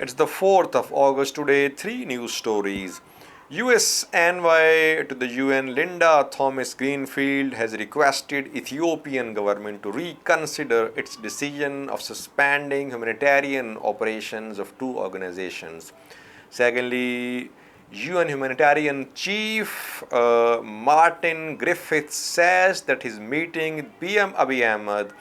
It's the 4th of August today. Three news stories. US envoy to the UN Linda Thomas-Greenfield has requested Ethiopian government to reconsider its decision of suspending humanitarian operations of two organizations. Secondly, UN humanitarian chief Martin Griffiths says that his meeting with PM Abiy Ahmed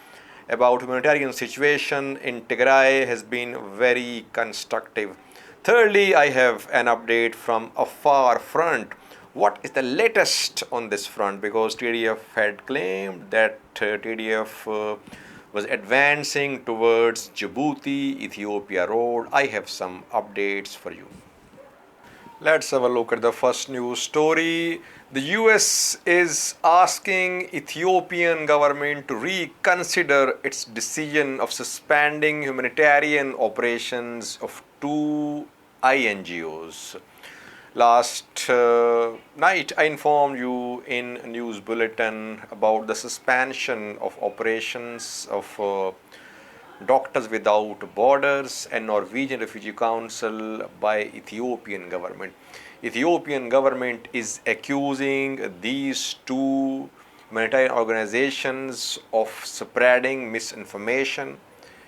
about humanitarian situation in Tigray has been very constructive. Thirdly, I have an update from a far front. What is the latest on this front? Because TDF had claimed that TDF was advancing towards Djibouti, Ethiopia road. I have some updates for you. Let's have a look at the first news story. The US is asking Ethiopian government to reconsider its decision of suspending humanitarian operations of two INGOs. Last night I informed you in a news bulletin about the suspension of operations of Doctors Without Borders and Norwegian Refugee Council by Ethiopian government. Ethiopian government is accusing these two humanitarian organizations of spreading misinformation,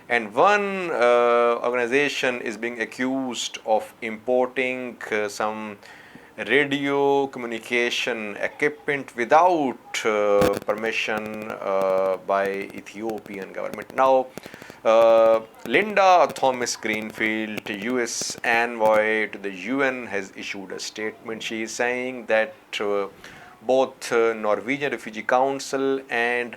and one organization is being accused of importing some radio communication equipment without permission by Ethiopian government. Now, Linda Thomas-Greenfield, US envoy to the UN, has issued a statement. She is saying that both Norwegian Refugee Council and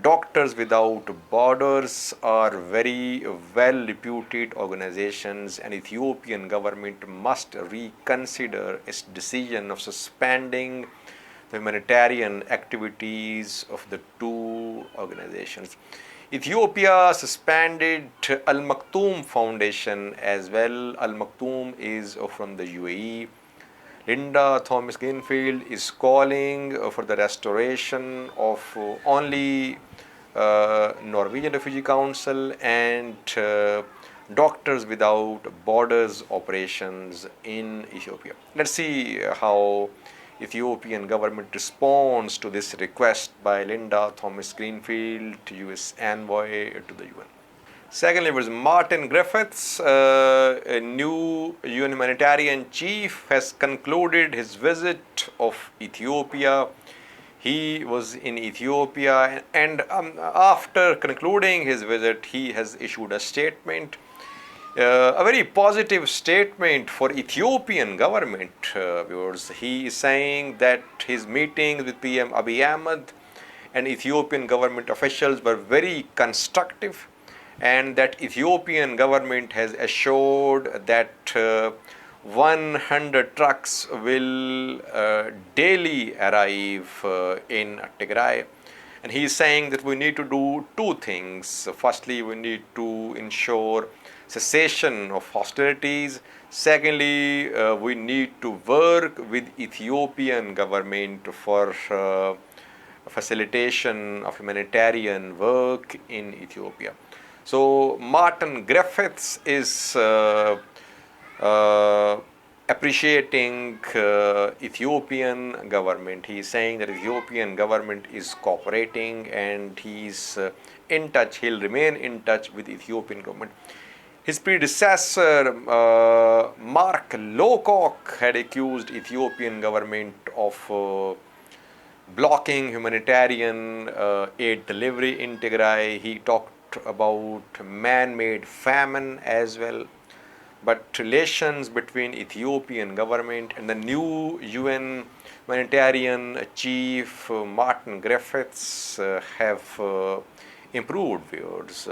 Doctors Without Borders are very well reputed organizations, and Ethiopian government must reconsider its decision of suspending the humanitarian activities of the two organizations. Ethiopia suspended Al Maktoum Foundation as well. Al Maktoum is from the UAE. Linda Thomas-Greenfield is calling for the restoration of only Norwegian Refugee Council and Doctors Without Borders operations in Ethiopia. Let's see how Ethiopian government responds to this request by Linda Thomas-Greenfield, US envoy to the UN. Secondly, was Martin Griffiths, a new UN humanitarian chief, has concluded his visit of Ethiopia. He was in Ethiopia, and after concluding his visit, he has issued a statement, a very positive statement for Ethiopian government. Viewers, he is saying that his meetings with PM Abiy Ahmed and Ethiopian government officials were very constructive, and that Ethiopian government has assured that 100 trucks will daily arrive in Tigray. And he is saying that we need to do two things. Firstly, we need to ensure cessation of hostilities. Secondly, we need to work with Ethiopian government for facilitation of humanitarian work in Ethiopia. So Martin Griffiths is appreciating Ethiopian government. He is saying that Ethiopian government is cooperating, and he is in touch. He'll remain in touch with Ethiopian government. His predecessor, Mark Lowcock, had accused Ethiopian government of blocking humanitarian aid delivery in Tigray. He talked about man-made famine as well. But relations between Ethiopian government and the new UN humanitarian chief Martin Griffiths have improved. Viewers.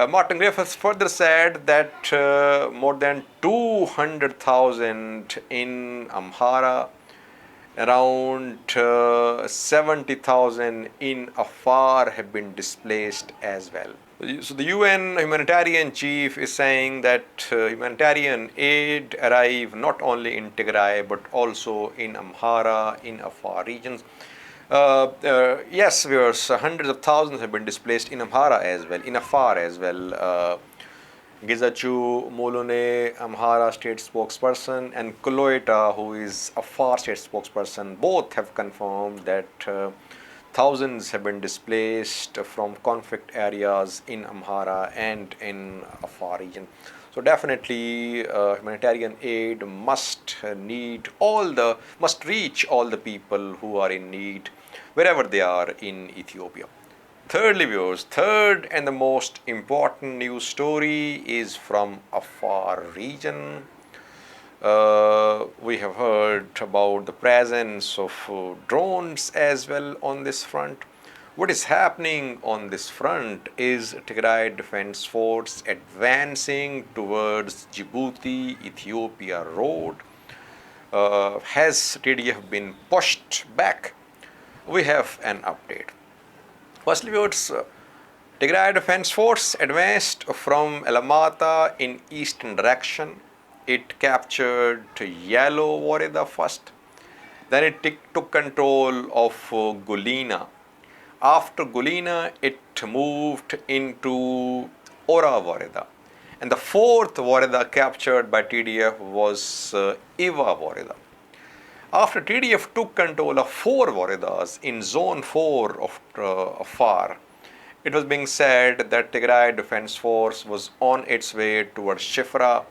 Martin Griffiths further said that more than 200,000 in Amhara, around 70,000 in Afar have been displaced as well. So the UN humanitarian chief is saying that humanitarian aid arrive not only in Tigray but also in Amhara, in Afar regions. Yes, viewers, hundreds of thousands have been displaced in Amhara as well, in Afar as well. Gizachu Molone, Amhara state spokesperson, and Koloeta, who is Afar state spokesperson, both have confirmed that thousands have been displaced from conflict areas in Amhara and in Afar region. So definitely, humanitarian aid must reach all the people who are in need wherever they are in Ethiopia. Thirdly, viewers, third and the most important news story is from Afar region. We have heard about the presence of drones as well on this front. What is happening on this front is Tigray Defense Force advancing towards Djibouti Ethiopia road. Has TDF been pushed back? We have an update. Firstly, viewers, Tigray Defense Force advanced from Alamata in eastern direction. It captured Yellow Wareda first. Then it took control of Gulina. After Gulina, it moved into Ora Wareda. And the fourth Wareda captured by TDF was Iva Wareda. After TDF took control of 4 Waredas in Zone 4 of Afar, it was being said that Tigray Defense Force was on its way towards Shifra,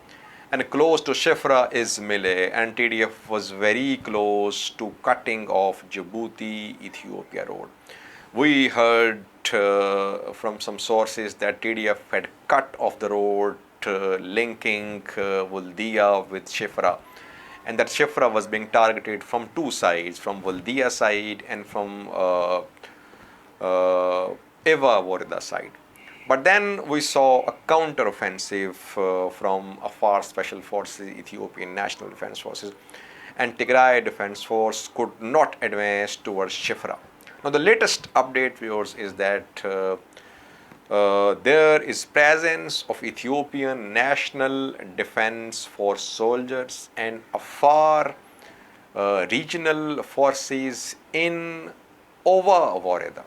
and close to Shifra is Mile, and TDF was very close to cutting off Djibouti Ethiopia road. We heard from some sources that TDF had cut off the road linking Wuldia with Shifra, and that Shifra was being targeted from 2 sides, from Wuldia side and from Eva Wareda side. But then we saw a counter-offensive from Afar Special Forces, Ethiopian National Defense Forces, and Tigray Defense Force could not advance towards Shifra. Now the latest update, viewers, is that there is presence of Ethiopian National Defense Force soldiers and Afar regional forces in Ova Wareda.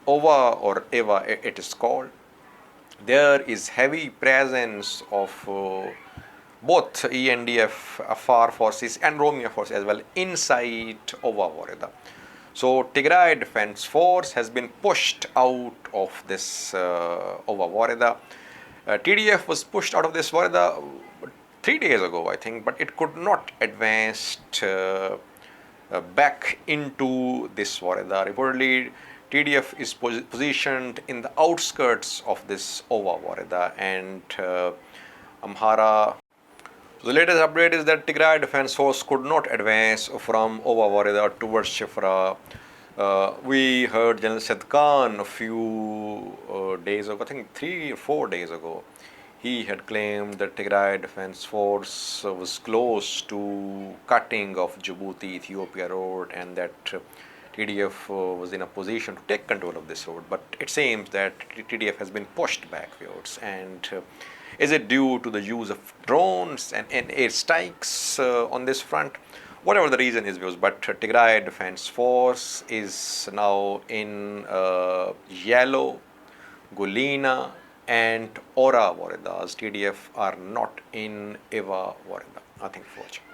Ova or Eva it is called. There is heavy presence of both ENDF, Afar forces and Romia forces as well inside Ova Wareda. So Tigray Defense Force has been pushed out of this Ova Wareda. TDF was pushed out of this Wareda 3 days ago, I think, but it could not advance back into this Wareda. Reportedly, TDF is positioned in the outskirts of this Ova Wareda, and Amhara. The latest update is that Tigray Defense Force could not advance from Ova Wareda towards Shifra. We heard General Said Khan a few days ago, I think 3 or 4 days ago. He had claimed that Tigray Defense Force was close to cutting of Djibouti Ethiopia road, and that TDF was in a position to take control of this road. But it seems that TDF has been pushed back, viewers, and is it due to the use of drones and air strikes on this front? Whatever the reason is, viewers, but Tigray Defense Force is now in Yellow, Gulina, and Ora Waredas. TDF are not in Eva Wareda. Thank you for watching.